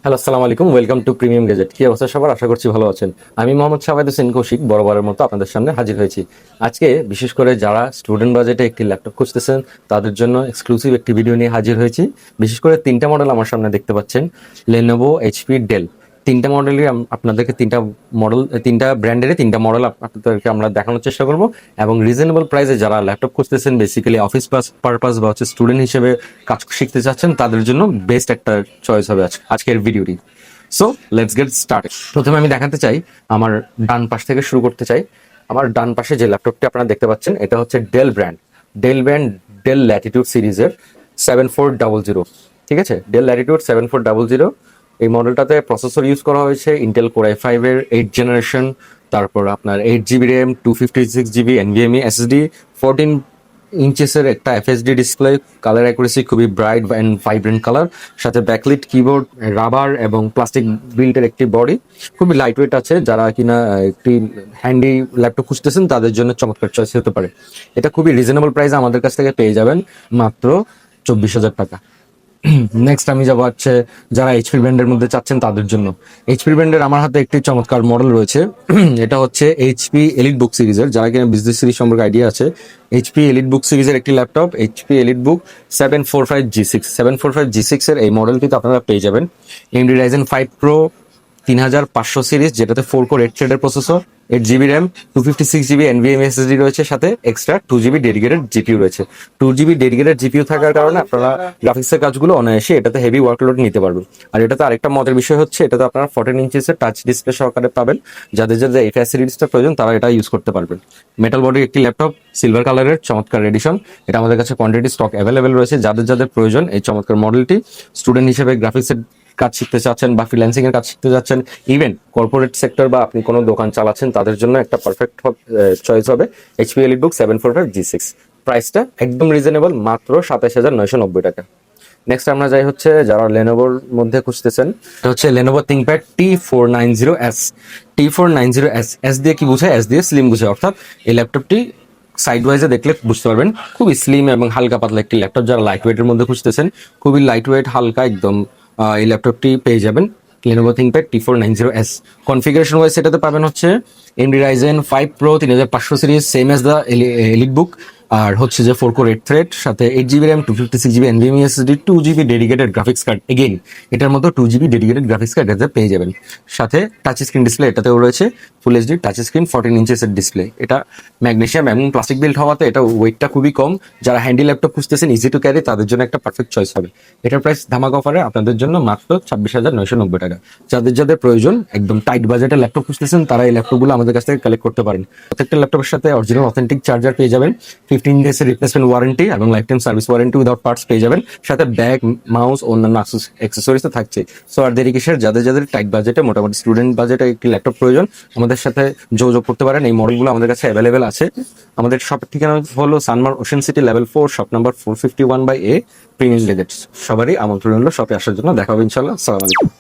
Hello, আসসালামু আলাইকুম। Welcome to premium gadget. কি অবস্থা সবার? আশা করছি ভালো আছেন। আমি মোহাম্মদ শাবাদ হোসেন কৌশিক বরাবরের মতো আপনাদের সামনে হাজির হয়েছি। আজকে বিশেষ করে যারা স্টুডেন্ট বাজেটে একটি ল্যাপটপ খুঁজতেছেন তাদের জন্য এক্সক্লুসিভ একটি ভিডিও নিয়ে হাজির হয়েছি। বিশেষ করে তিনটা মডেল আমার সামনে দেখতে পাচ্ছেন, লেনোভো, এইচপি, ডেল। তিনটা মডেলই আপনাদেরকে তিনটা ব্র্যান্ডেরই তিনটা মডেল আপনাদেরকে আমরা দেখানোর চেষ্টা করব এবং রিজনেবল প্রাইসে যারা ল্যাপটপ খুঁজতেছেন, বেসিক্যালি অফিস পারপাস বা স্টুডেন্ট হিসেবে কাজ শিখতে চাচ্ছেন, তাদের জন্য বেস্ট একটা চয়েস হবে আজকের ভিডিওটি। So let's get start. প্রথমে আমি দেখাতে চাই, আমার ডান পাশ থেকে শুরু করতে চাই। আমার ডান পাশে যে ল্যাপটপটি আপনারা দেখতে পাচ্ছেন, এটা হচ্ছে ডেল ল্যাটিটিউড সিরিজের 7400। ঠিক আছে, ডেল ল্যাটিটিউড 7400। এই মডেলটাতে প্রসেসর ইউজ করা হয়েছে ইন্টেল কোর i5 এর 8 জেনারেশন। তারপর আপনার 8 GB RAM, 256 GB NVMe SSD, 14 ইঞ্চেসের একটা এফএসডি ডিসপ্লে, কালার অ্যাকুরেসি খুবই ব্রাইট অ্যান্ড ভাইব্রেন্ট কালার, সাথে ব্যাকলিট কিবোর্ড, রাবার এবং প্লাস্টিক বিল্টের একটি বডি, খুবই লাইট ওয়েট আছে। যারা কিনা একটি হ্যান্ডি ল্যাপটপ খুঁজতেছেন তাদের জন্য চমৎকার চয়েস হতে পারে। এটা খুবই রিজনেবল প্রাইসে আমাদের কাছ থেকে পেয়ে যাবেন, মাত্র 24,000 টাকা। নেক্সট আমি যাবো হচ্ছে যারা এইচপি ব্র্যান্ডের মধ্যে চাচ্ছেন তাদের জন্য। এইচপি ব্র্যান্ডের আমার হাতে একটি চমৎকার মডেল রয়েছে। এটা হচ্ছে এইচপি এলিট বুক সিরিজের, যারা কিনা বিজনেস সিরিজ সম্পর্কে আইডিয়া আছে। এইচপি এলিট বুক সিরিজের একটি ল্যাপটপ, এইচপি এলিট বুক 745G6 এর এই মডেলটিতে আপনারা পেয়ে যাবেন। AMD Ryzen 5 Pro 3500 সিরিজ, যেটাতে 4 কোর 8 থ্রেডের processor, 8 GB RAM, 256 GB NVMe SSD রয়েছে, সাথে এক্সট্রা 2 GB ডেডিকেটেড জিপিইউ রয়েছে। 2 GB ডেডিকেটেড জিপিইউ থাকার কারণে আপনারা গ্রাফিক্সের কাজগুলো অনায়াসে এটাতে হেভি ওয়ার্কলোড নিতে পারবেন। আর এটাতে আরেকটা মজার বিষয় হচ্ছে, এটাতে আপনারা 14 ইঞ্চেসের টাচ ডিসপ্লে সহকারে পাবেন। যাদের যাদের এই ফ্যাসিলিটিসটা প্রয়োজন তারা এটা ইউজ করতে পারবেন। মেটাল বডির একটি ল্যাপটপ, সিলভার কালারের চমৎকার এডিশন। এটা আমাদের কাছে কোয়ান্টিটি স্টক অ্যাভেলেবেল রয়েছে। যাদের যাদের প্রয়োজন এই চমৎকার মডেলটি, স্টুডেন্ট হিসেবে গ্রাফিক্সের কাজ শিখতে চাচ্ছেন বা ফ্রিল্যান্সিং এর কাজ শিখতে যাচ্ছেন, ইভেন কর্পোরেট সেক্টর বা আপনি কোনো দোকান চালাচ্ছেন, তাদের জন্য একটা পারফেক্ট চয়েস হবে এইচপি এলিটবুক 745G6। প্রাইসটা একদম রিজনেবল, মাত্র 27,990 টাকা। নেক্সট আমরা যাই হচ্ছে যারা লেনোভোর মধ্যে খুঁজতেছেন, এটা হচ্ছে লেনোভো থিংকপ্যাড T490S। এস দিয়ে কি বোঝায়? এস দিয়ে স্লিম বোঝায়, অর্থাৎ এই ল্যাপটপটি সাইড ওয়াইজে দেখলে বুঝতে পারবেন খুবই স্লিম এবং হালকা পাতলা একটি ল্যাপটপ। যারা লাইট ওয়েটের মধ্যে খুঁজতেছেন, খুবই লাইট ওয়েট হালকা একদম, এই ল্যাপটপটি পেয়ে যাবেন Lenovo ThinkPad T490S। Configuration wise সেটাতে পাবেন হচ্ছে AMD Ryzen 5 Pro 3500 series, same as the EliteBook. আর হচ্ছে যে 4 কোর 8 থ্রেড, সাথে 8 GB RAM, 256 GB NVMe SSD, 2 GB dedicated graphics card. Again এটার মতো 2 GB ডেডিকেটেড গ্রাফিক্স কার্ড এটাতে পেয়ে যাবেন। সাথে টাচ স্ক্রিন ডিসপ্লে এটাতেও রয়েছে, ফুল এইচডি টাচ স্ক্রিন, 14 ইঞ্চেসের ডিসপ্লে। এটা ম্যাগনেসিয়াম এবং প্লাস্টিক বিল্ড হওয়াতে এটা ওয়েটটা খুবই কম। যারা হ্যান্ডি ল্যাপটপ খুঁজতেছেন, ইজি টু ক্যারি, তাদের জন্য একটা পারফেক্ট চয়েস হবে। এটার প্রাইস ধামাকা অফারে আপনাদের জন্য মাত্র 26,990 টাকা। যাদের যাদের প্রয়োজন, একদম টাইট বাজেটের ল্যাপটপ খুঁজতেছেন, তারা এই ল্যাপটপগুলো আমাদের কাছ থেকে কালেক্ট করতে পারেন। প্রত্যেকটা ল্যাপটপের সাথে অরিজিনাল অথেন্টিক চার্জার পেয়ে যাবেন, 15 ডেজের রিপ্লেসমেন্ট ওয়ারেন্টি এবং life time service warranty without parts পেয়ে যাবেন। সাথে ব্যাগ, মাউস, অন্যান্য অ্যাক্সেসরিজ তো থাকছে। সো আর দেরি কিসের? যাদের যাদের টাইট বাজেটে, মোটামুটি স্টুডেন্ট বাজেটে একটি ল্যাপটপ প্রয়োজন, আমাদের সাথে যোগাযোগ করতে পারেন। এই মডেলগুলো আমাদের কাছে অ্যাভেলেবেল আছে। আমাদের শপের ঠিকানা হলো Sanmar ocean city level 4, shop number 451/A, premium gadgets. সবারই আমন্ত্রণ হলো শপে আসার জন্য। দেখা হবে ইনশাল্লাহ। আসসালামু আলাইকুম।